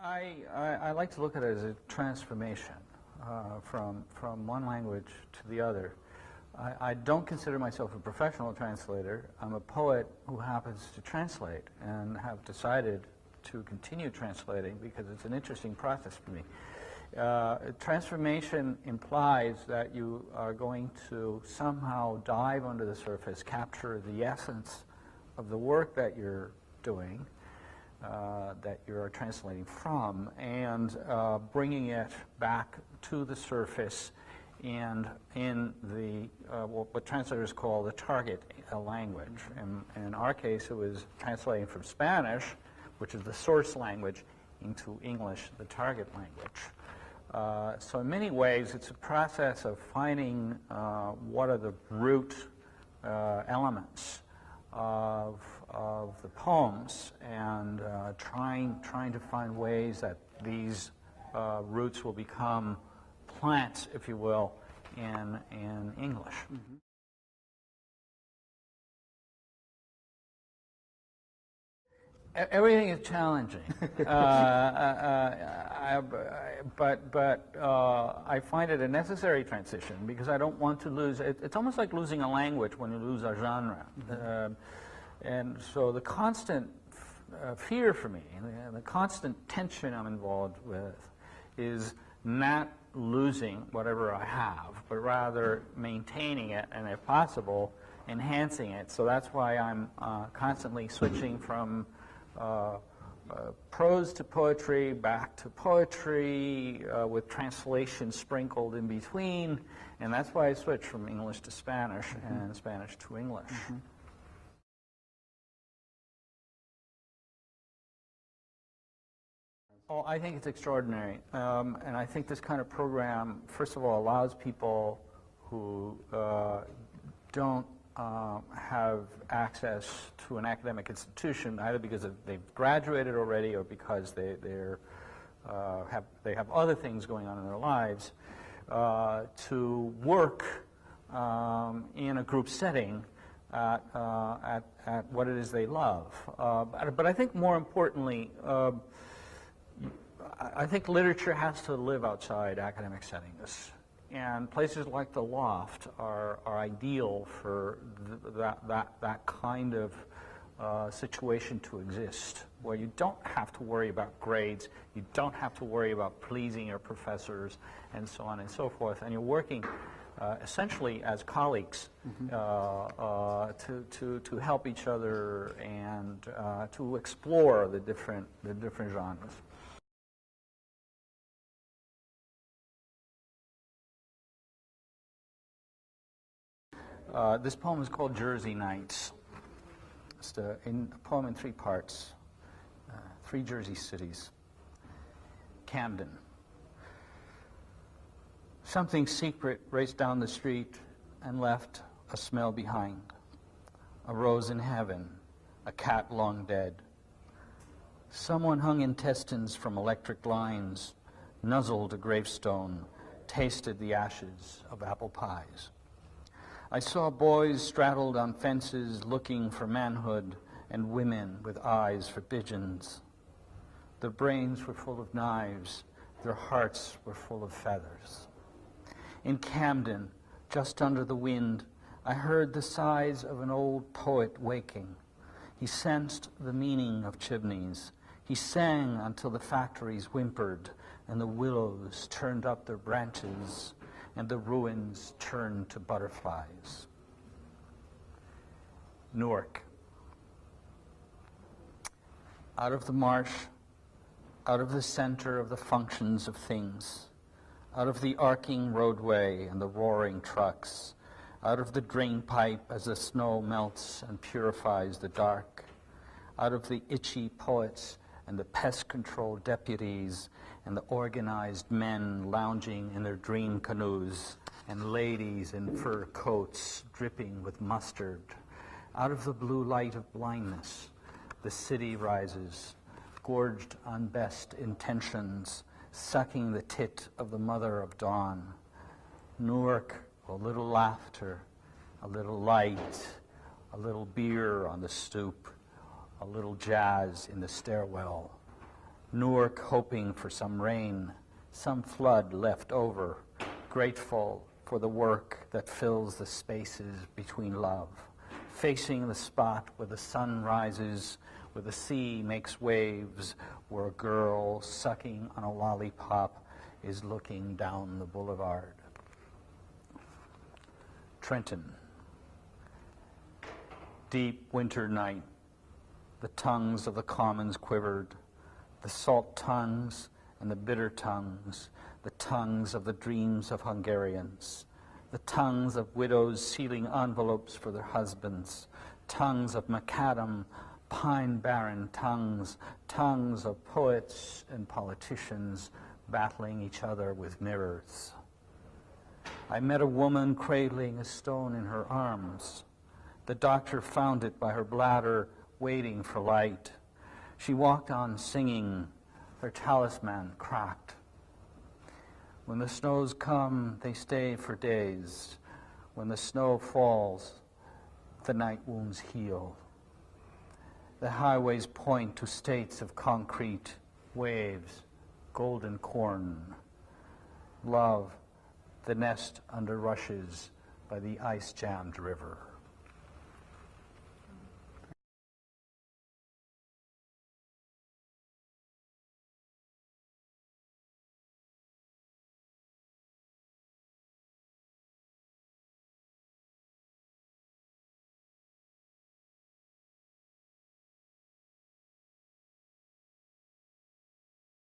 I like to look at it as a transformation from one language to the other. I don't consider myself a professional translator. I'm a poet who happens to translate and have decided to continue translating because it's an interesting process for me. Transformation implies that you are going to somehow dive under the surface, capture the essence of the work that you're doing, that you're translating from, and bringing it back to the surface and in the what translators call the target language. In our case, it was translating from Spanish, which is the source language, into English, the target language. So in many ways, it's a process of finding what are the root elements of the poems and trying to find ways that these roots will become plants, if you will, in English. Mm-hmm. Everything is challenging, but I find it a necessary transition because I don't want to lose. It's almost like losing a language when you lose a genre, and so the constant fear for me, and the constant tension I'm involved with, is not losing whatever I have, but rather maintaining it, and if possible, enhancing it. So that's why I'm constantly switching from prose to poetry, back to poetry, with translation sprinkled in between, and that's why I switched from English to Spanish and Spanish to English. Mm-hmm. Oh, I think it's extraordinary, and I think this kind of program, first of all, allows people who don't have access to an academic institution, either because they've graduated already or because they have other things going on in their lives, to work in a group setting at what it is they love. But I think more importantly, I think literature has to live outside academic settings. And places like the Loft are ideal for that kind of situation to exist, where you don't have to worry about grades, you don't have to worry about pleasing your professors, and so on and so forth. And you're working essentially as colleagues to help each other and to explore the different genres. This poem is called Jersey Nights. It's a poem in 3 parts, 3 Jersey cities. Camden. Something secret raced down the street and left a smell behind. A rose in heaven, a cat long dead. Someone hung intestines from electric lines, nuzzled a gravestone, tasted the ashes of apple pies. I saw boys straddled on fences looking for manhood and women with eyes for pigeons. Their brains were full of knives, their hearts were full of feathers. In Camden, just under the wind, I heard the sighs of an old poet waking. He sensed the meaning of chimneys. He sang until the factories whimpered and the willows turned up their branches and the ruins turned to butterflies. Newark. Out of the marsh, out of the center of the functions of things, out of the arcing roadway and the roaring trucks, out of the drain pipe as the snow melts and purifies the dark, out of the itchy poets and the pest control deputies and the organized men lounging in their dream canoes and ladies in fur coats dripping with mustard. Out of the blue light of blindness, the city rises, gorged on best intentions, sucking the tit of the mother of dawn. Newark, a little laughter, a little light, a little beer on the stoop, a little jazz in the stairwell. Newark hoping for some rain, some flood left over, grateful for the work that fills the spaces between love, facing the spot where the sun rises, where the sea makes waves, where a girl sucking on a lollipop is looking down the boulevard. Trenton. Deep winter night, the tongues of the commons quivered, the salt tongues and the bitter tongues, the tongues of the dreams of Hungarians, the tongues of widows sealing envelopes for their husbands, tongues of macadam, pine barren tongues, tongues of poets and politicians battling each other with mirrors. I met a woman cradling a stone in her arms. The doctor found it by her bladder, waiting for light. She walked on singing, her talisman cracked. When the snows come, they stay for days. When the snow falls, the night wounds heal. The highways point to states of concrete, waves, golden corn. Love, the nest under rushes by the ice-jammed river.